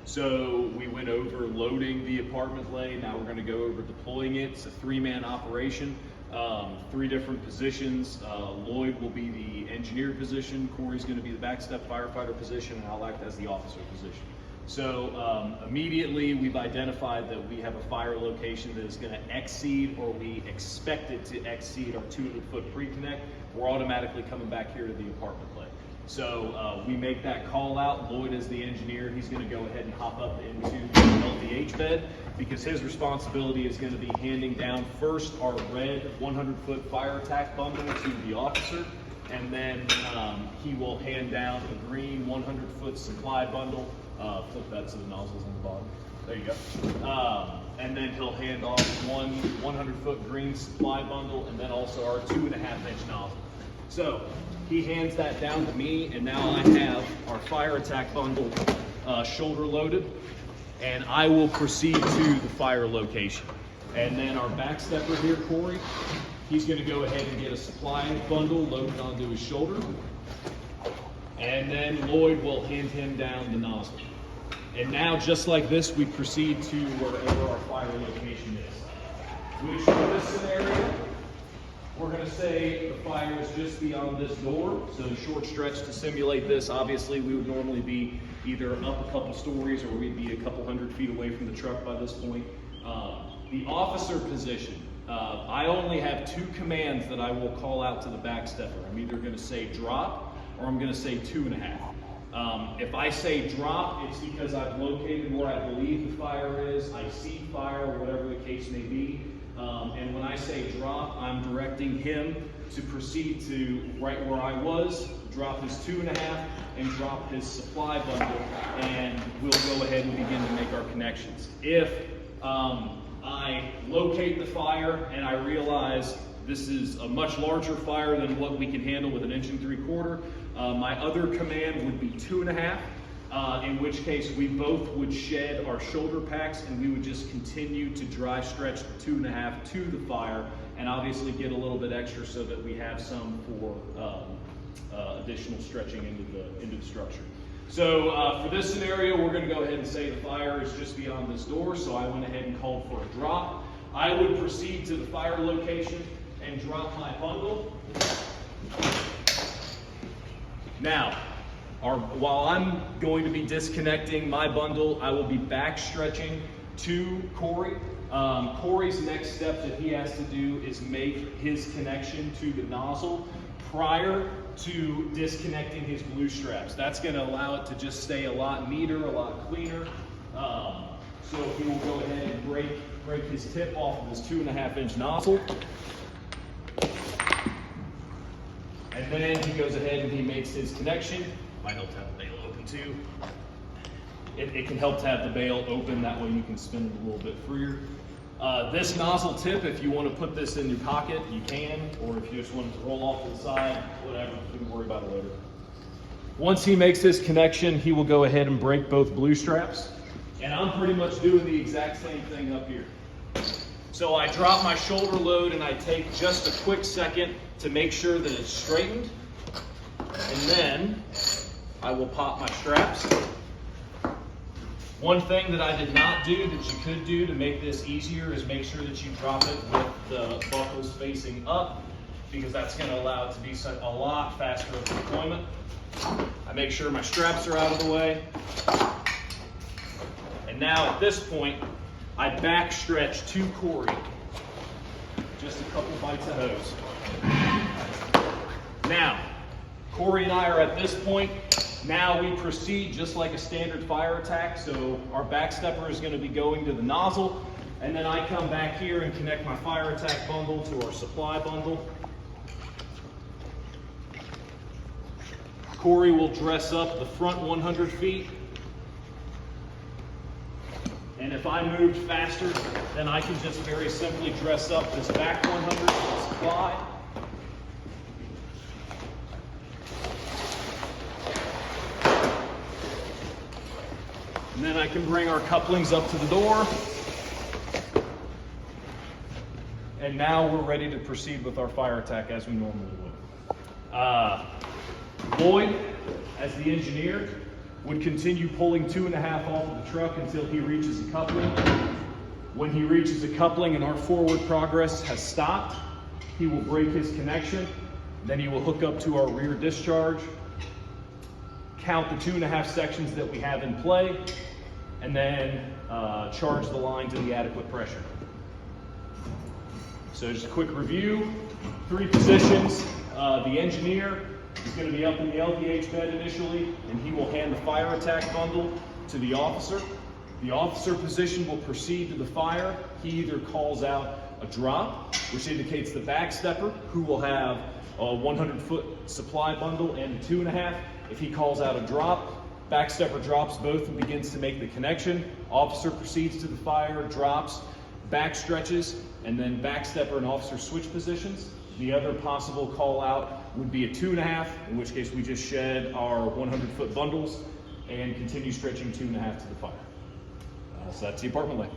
So we went over loading the apartment lay. Now we're going to go over deploying it. It's a 3-man operation, 3 different positions. Lloyd will be the engineer position. Corey's going to be the backstep firefighter position, and I'll act as the officer position. So immediately we've identified that we have a fire location that is going to exceed, or we expect it to exceed, our 200-foot pre-connect. We're automatically coming back here to the apartment lay. So we make that call out. Lloyd is the engineer. He's going to go ahead and hop up into the LVH bed, because his responsibility is going to be handing down first our red 100-foot fire attack bundle to the officer, and then he will hand down a green 100-foot supply bundle. Flip that so the nozzle's on the bottom. There you go. And then he'll hand off one 100-foot green supply bundle, and then also our 2.5-inch nozzle. So he hands that down to me, and now I have our fire attack bundle shoulder loaded, and I will proceed to the fire location. And then our backstepper here, Corey, he's going to go ahead and get a supply bundle loaded onto his shoulder, and then Lloyd will hand him down the nozzle. And now, just like this, we proceed to wherever our fire location is. Which, for this scenario, we're going to say the fire is just beyond this door. So the short stretch to simulate this, obviously we would normally be either up a couple stories, or we'd be a couple 100 feet away from the truck by this point. The officer position, I only have 2 commands that I will call out to the backstepper. I'm either going to say drop, or I'm going to say 2.5. If I say drop, it's because I've located where I believe the fire is, I see fire, or whatever the case may be. And when I say drop, I'm directing him to proceed to right where I was, drop his 2.5, and drop his supply bundle, and we'll go ahead and begin to make our connections. If I locate the fire and I realize this is a much larger fire than what we can handle with an 1 3/4, my other command would be 2.5. In which case we both would shed our shoulder packs, and we would just continue to dry stretch the 2.5 to the fire, and obviously get a little bit extra so that we have some for additional stretching into the structure. So for this scenario, we're going to go ahead and say the fire is just beyond this door, so I went ahead and called for a drop. I would proceed to the fire location and drop my bundle. Now, while I'm going to be disconnecting my bundle, I will be back stretching to Corey. Corey's next step that he has to do is make his connection to the nozzle prior to disconnecting his blue straps. That's going to allow it to just stay a lot neater, a lot cleaner. So he will go ahead and break his tip off of his 2.5-inch nozzle. And then he goes ahead and he makes his connection. Might help to have the bail open too. It can help to have the bail open, that way you can spin it a little bit freer. This nozzle tip, if you want to put this in your pocket, you can, or if you just want it to roll off to the side, whatever, you can worry about it later. Once he makes his connection, he will go ahead and break both blue straps. And I'm pretty much doing the exact same thing up here. So I drop my shoulder load and I take just a quick second to make sure that it's straightened. And then I will pop my straps. One thing that I did not do that you could do to make this easier is make sure that you drop it with the buckles facing up, because that's going to allow it to be a lot faster of deployment. I make sure my straps are out of the way. And now at this point, I back stretch to Corey. Just a couple bites of hose. Now, Corey and I are at this point. Now we proceed just like a standard fire attack. So our backstepper is going to be going to the nozzle, and then I come back here and connect my fire attack bundle to our supply bundle. Corey will dress up the front 100 feet. And if I moved faster, then I can just very simply dress up this back 100 with supply. And then I can bring our couplings up to the door. And now we're ready to proceed with our fire attack as we normally would. Lloyd, as the engineer, would continue pulling 2.5 off of the truck until he reaches a coupling. When he reaches a coupling and our forward progress has stopped, he will break his connection. Then he will hook up to our rear discharge, count the 2.5 sections that we have in play, and then charge the line to the adequate pressure. So just a quick review, 3 positions. The engineer is going to be up in the LVH bed initially, and he will hand the fire attack bundle to the officer. The officer position will proceed to the fire. He either calls out a drop, which indicates the backstepper, who will have a 100-foot supply bundle and a 2.5. If he calls out a drop, backstepper drops both and begins to make the connection. Officer proceeds to the fire, drops, back stretches, and then backstepper and officer switch positions. The other possible call out would be a 2.5, in which case we just shed our 100-foot bundles and continue stretching 2.5 to the fire. So that's the apartment lane.